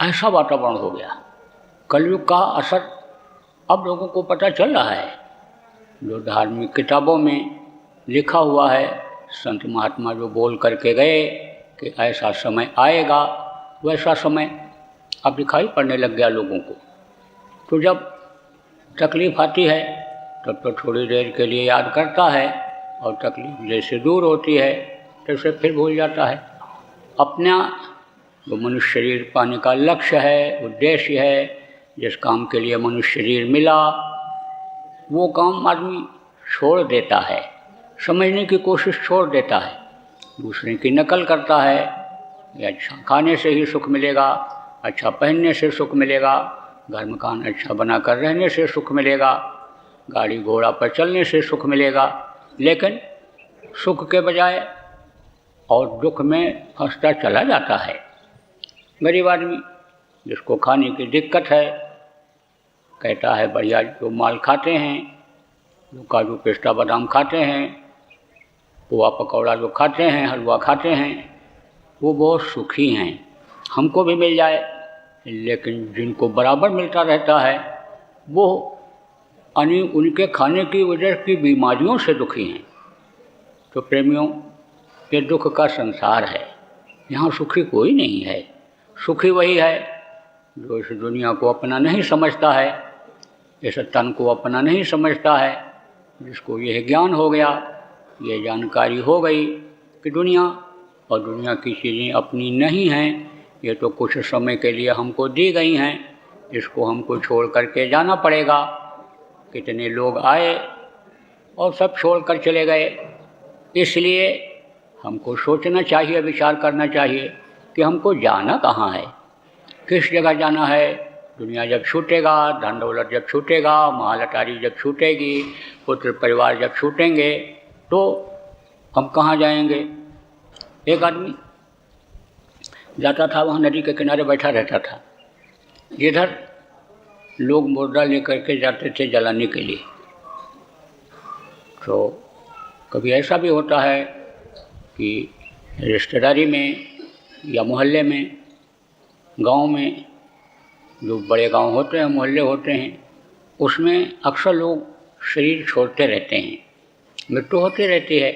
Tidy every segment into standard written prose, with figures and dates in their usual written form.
ऐसा वातावरण हो गया। कलयुग का असर अब लोगों को पता चल रहा है। जो धार्मिक किताबों में लिखा हुआ है, संत महात्मा जो बोल करके गए कि ऐसा समय आएगा, वैसा समय अब दिखाई पड़ने लग गया लोगों को। तो जब तकलीफ़ आती है तब तो थोड़ी देर के लिए याद करता है, और तकलीफ़ जैसे दूर होती है तैसे फिर भूल जाता है। अपना जो मनुष्य शरीर पाने का लक्ष्य है, उद्देश्य है, जिस काम के लिए मनुष्य शरीर मिला, वो काम आदमी छोड़ देता है, समझने की कोशिश छोड़ देता है, दूसरे की नकल करता है। ये अच्छा खाने से ही सुख मिलेगा, अच्छा पहनने से सुख मिलेगा, घर मकान अच्छा बनाकर रहने से सुख मिलेगा, गाड़ी घोड़ा पर चलने से सुख मिलेगा। लेकिन सुख के बजाय और दुख में फंसता चला जाता है। गरीब आदमी जिसको खाने की दिक्कत है, कहता है बढ़िया जो माल खाते हैं, जो काजू पिस्ता बादाम खाते हैं, पोहा पकौड़ा जो खाते हैं, हलवा खाते हैं, वो बहुत सुखी हैं, हमको भी मिल जाए। लेकिन जिनको बराबर मिलता रहता है वो उनके खाने की वजह की बीमारियों से दुखी हैं। तो प्रेमियों, ये दुख का संसार है, यहाँ सुखी कोई नहीं है। सुखी वही है जो इस दुनिया को अपना नहीं समझता है, इस तन को अपना नहीं समझता है, जिसको यह ज्ञान हो गया, ये जानकारी हो गई कि दुनिया और दुनिया की चीज़ें अपनी नहीं हैं, ये तो कुछ समय के लिए हमको दी गई हैं, इसको हमको छोड़ करके जाना पड़ेगा। कितने लोग आए और सब छोड़ कर चले गए। इसलिए हमको सोचना चाहिए, विचार करना चाहिए कि हमको जाना कहाँ है, किस जगह जाना है। दुनिया जब छूटेगा, धन दौलत जब छूटेगा, माल अटारी जब छूटेगी, पुत्र परिवार जब छूटेंगे, तो हम कहाँ जाएंगे। एक आदमी जाता था, वहाँ नदी के किनारे बैठा रहता था, जिधर लोग मुर्दा लेकर के जाते थे जलाने के लिए। तो कभी ऐसा भी होता है कि रिश्तेदारी में या मोहल्ले में, गांव में, जो बड़े गांव होते हैं, मोहल्ले होते हैं, उसमें अक्सर लोग शरीर छोड़ते रहते हैं, मृत्यु होती रहती है।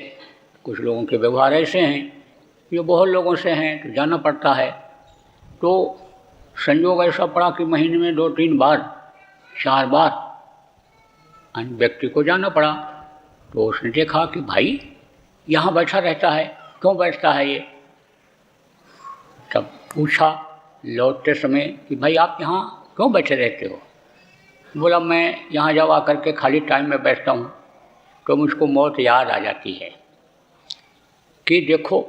कुछ लोगों के व्यवहार ऐसे हैं, ये बहुत लोगों से हैं, तो जाना पड़ता है। तो संयोग ऐसा पड़ा कि महीने में 2-3 बार 4 बार अन्य व्यक्ति को जाना पड़ा। तो उसने देखा कि भाई यहाँ बैठा रहता है, क्यों बैठता है ये। तब पूछा लौटते समय कि भाई आप यहाँ क्यों बैठे रहते हो। बोला मैं यहाँ जब आकर के खाली टाइम में बैठता हूँ तो मुझको मौत याद आ जाती है कि देखो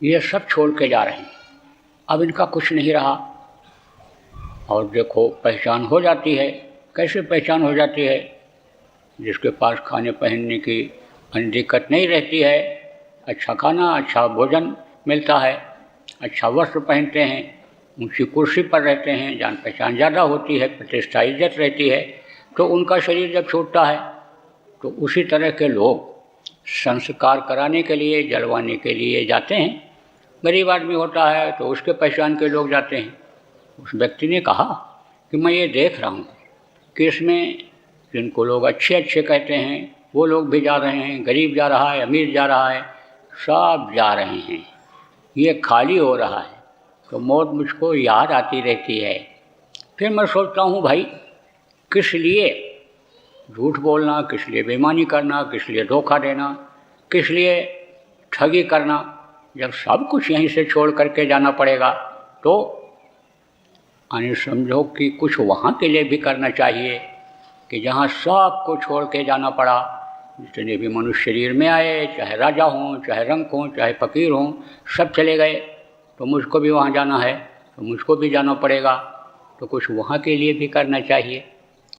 ये सब छोड़ के जा रहे हैं, अब इनका कुछ नहीं रहा। और देखो पहचान हो जाती है। कैसे पहचान हो जाती है। जिसके पास खाने पहनने की दिक्कत नहीं रहती है, अच्छा खाना अच्छा भोजन मिलता है, अच्छा वस्त्र पहनते हैं, ऊंची कुर्सी पर रहते हैं, जान पहचान ज़्यादा होती है, प्रतिष्ठा इज्जत रहती है, तो उनका शरीर जब छूटता है तो उसी तरह के लोग संस्कार कराने के लिए, जलवाने के लिए जाते हैं। गरीब आदमी होता है तो उसके पहचान के लोग जाते हैं। उस व्यक्ति ने कहा कि मैं ये देख रहा हूँ कि इसमें जिनको लोग अच्छे अच्छे कहते हैं वो लोग भी जा रहे हैं, गरीब जा रहा है, अमीर जा रहा है, सब जा रहे हैं, ये खाली हो रहा है। तो मौत मुझको याद आती रहती है। फिर मैं सोचता हूँ भाई किस लिए झूठ बोलना, किस लिए बेईमानी करना, किस लिए धोखा देना, किस लिए ठगी करना, जब सब कुछ यहीं से छोड़ करके जाना पड़ेगा। तो यानी समझो कि कुछ वहाँ के लिए भी करना चाहिए कि जहाँ सब को छोड़ के जाना पड़ा। जितने भी मनुष्य शरीर में आए, चाहे राजा हों, चाहे रंक हों, चाहे फकीर हों, सब चले गए। तो मुझको भी वहाँ जाना है, तो मुझको भी जाना पड़ेगा। तो कुछ वहाँ के लिए भी करना चाहिए।